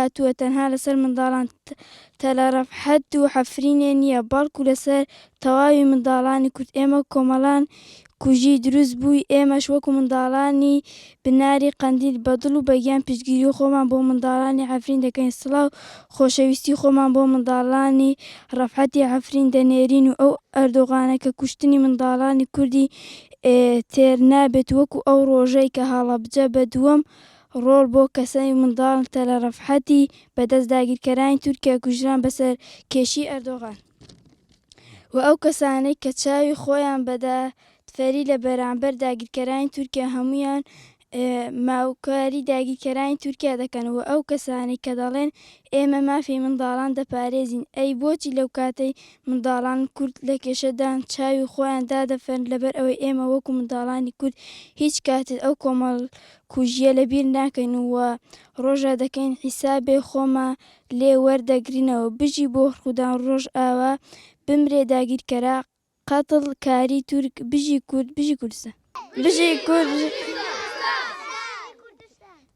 هاتووە تەنها لەسەر منداڵان تەلەرەفحەد و حەفرینێ نییە بەڵکو لەسەر تەواوی منداڵانی کورد. ئێمە کۆمەڵان کوژی دروست بووی، ئێمەش وەکو منداڵانی بناری قەندیل بەدڵ و بەگیان پشتگیری خۆمان بۆ منداڵانی حەفرین دەکەین. سڵاو خۆشەویستی خۆمان بۆ منداڵانی ڕەفحەتی حەفرین دەنێرین و ئەو ئەردۆغانە کە کوشتنی منداڵانی کوردی تێر نابێت وەکو ئەو ڕۆژەی کە هەڵەبجە بە دووەم ڕۆڵ بۆ کەسەی منداڵ تەلەرەفحەتی بەدەست داگیرکەرانی تورکیا کوژران بەسەر کێشی ئەردۆغان و ئەو کەسانەی کە چاوی خۆیان بەدادفەری لە بەرامبەر داگیرکەرانی تورکیا هەموویان ماوکاری داگیرکەرانی تورکیا دەکەن و ئەو کەسانی کە دەڵێن ئێمە مافی منداڵان دەپارێزین، ئەی بۆچی لەو کاتەی منداڵان کورد لە کێشەدان چاوی خۆیان دادەفەن لەبەر ئەوەی ئێمە وەکو منداڵانی کورد هیچ کاتێک ئەو کۆمەڵ کوژیە لەبیر ناکەین و ڕۆژە دەکەین حیسابێ خۆمان لێ وەردەگرینەوە بژی بۆ خودان ڕۆژ ئاوا بمرێ داگیرکەرە قەتڵ کاری تورک بژی کورد بژی کوردستان بژی کورد